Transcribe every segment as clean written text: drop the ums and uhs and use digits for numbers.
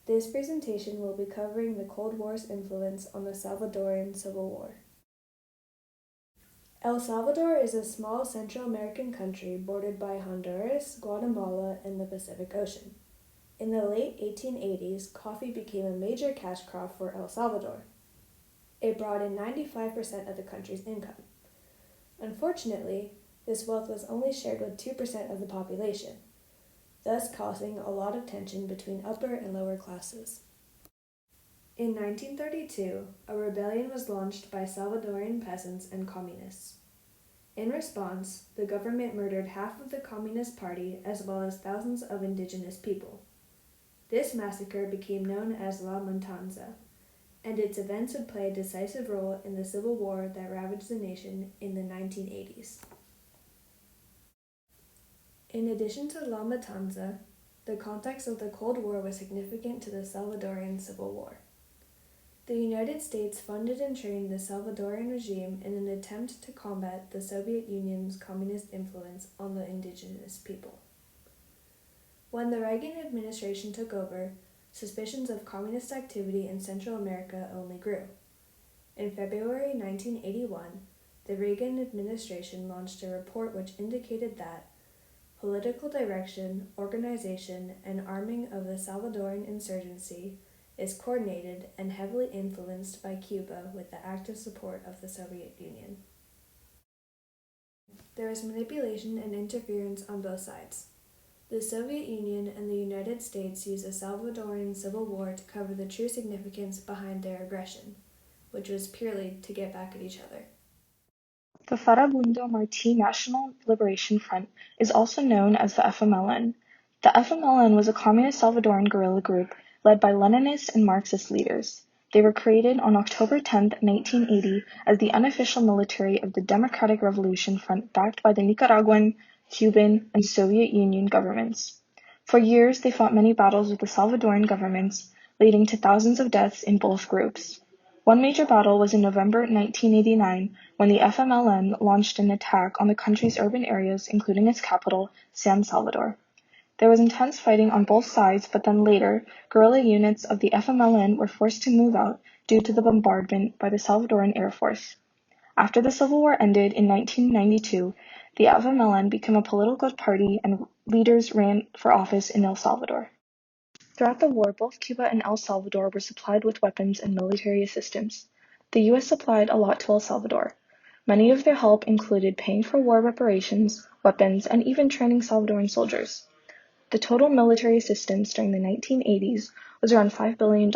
This presentation will be covering the Cold War's influence on the Salvadoran Civil War. El Salvador is a small Central American country bordered by Honduras, Guatemala, and the Pacific Ocean. In the late 1880s, coffee became a major cash crop for El Salvador. It brought in 95% of the country's income. Unfortunately, this wealth was only shared with 2% of the population, thus causing a lot of tension between upper and lower classes. In 1932, a rebellion was launched by Salvadoran peasants and communists. In response, the government murdered half of the Communist Party as well as thousands of indigenous people. This massacre became known as La Matanza, and its events would play a decisive role in the civil war that ravaged the nation in the 1980s. In addition to La Matanza, the context of the Cold War was significant to the Salvadoran Civil War. The United States funded and trained the Salvadoran regime in an attempt to combat the Soviet Union's communist influence on the indigenous people. When the Reagan administration took over, suspicions of communist activity in Central America only grew. In February 1981, the Reagan administration launched a report which indicated that political direction, organization, and arming of the Salvadoran insurgency is coordinated and heavily influenced by Cuba with the active support of the Soviet Union. There is manipulation and interference on both sides. The Soviet Union and the United States used the Salvadoran Civil War to cover the true significance behind their aggression, which was purely to get back at each other. The Farabundo Martí National Liberation Front is also known as the FMLN. The FMLN was a communist Salvadoran guerrilla group led by Leninist and Marxist leaders. They were created on October 10, 1980, as the unofficial military of the Democratic Revolution Front backed by the Nicaraguan, Cuban, and Soviet Union governments. For years, they fought many battles with the Salvadoran governments, leading to thousands of deaths in both groups. One major battle was in November 1989 when the FMLN launched an attack on the country's urban areas, including its capital, San Salvador. There was intense fighting on both sides, but then later, guerrilla units of the FMLN were forced to move out due to the bombardment by the Salvadoran Air Force. After the Civil War ended in 1992, the FMLN became a political party and leaders ran for office in El Salvador. Throughout the war, both Cuba and El Salvador were supplied with weapons and military assistance. The U.S. supplied a lot to El Salvador. Many of their help included paying for war reparations, weapons, and even training Salvadoran soldiers. The total military assistance during the 1980s was around $5 billion.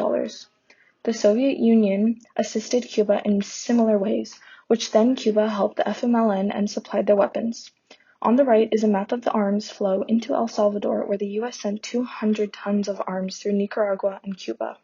The Soviet Union assisted Cuba in similar ways, which then Cuba helped the FMLN and supplied their weapons. On the right is a map of the arms flow into El Salvador, where the U.S. sent 200 tons of arms through Nicaragua and Cuba.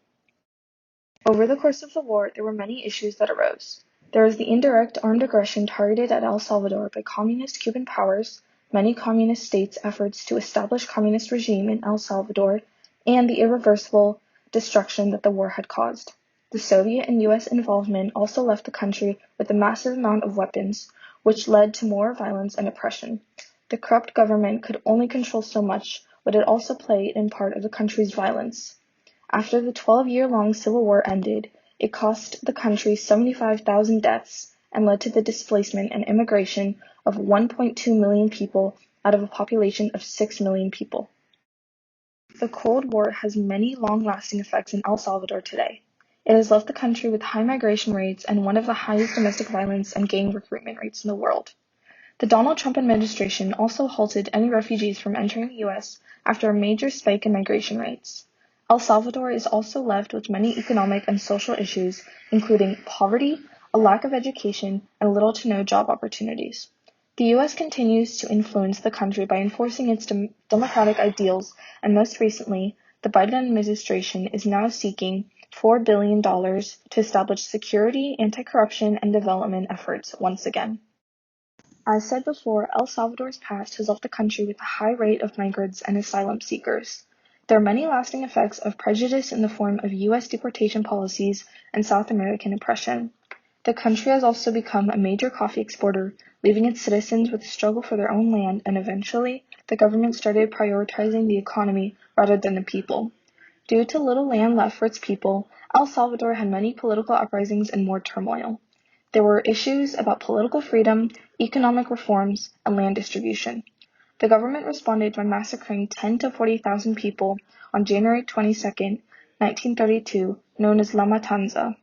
Over the course of the war, there were many issues that arose. There was the indirect armed aggression targeted at El Salvador by communist Cuban powers, many communist states' efforts to establish communist regime in El Salvador, and the irreversible destruction that the war had caused. The Soviet and U.S. involvement also left the country with a massive amount of weapons, which led to more violence and oppression. The corrupt government could only control so much, but it also played in part of the country's violence. After the 12-year-long civil war ended, it cost the country 75,000 deaths and led to the displacement and immigration of 1.2 million people out of a population of 6 million people. The Cold War has many long-lasting effects in El Salvador today. It has left the country with high migration rates and one of the highest domestic violence and gang recruitment rates in the world. The Donald Trump administration also halted any refugees from entering the U.S. after a major spike in migration rates. El Salvador is also left with many economic and social issues, including poverty, a lack of education, and little to no job opportunities. The U.S. continues to influence the country by enforcing its democratic ideals, and most recently, the Biden administration is now seeking $4 billion to establish security, anti-corruption, and development efforts once again. As said before, El Salvador's past has left the country with a high rate of migrants and asylum seekers. There are many lasting effects of prejudice in the form of U.S. deportation policies and South American oppression. The country has also become a major coffee exporter, leaving its citizens with a struggle for their own land, and eventually, the government started prioritizing the economy rather than the people. Due to little land left for its people, El Salvador had many political uprisings and more turmoil. There were issues about political freedom, economic reforms, and land distribution. The government responded by massacring 10 to 40,000 people on January 22, 1932, known as La Matanza.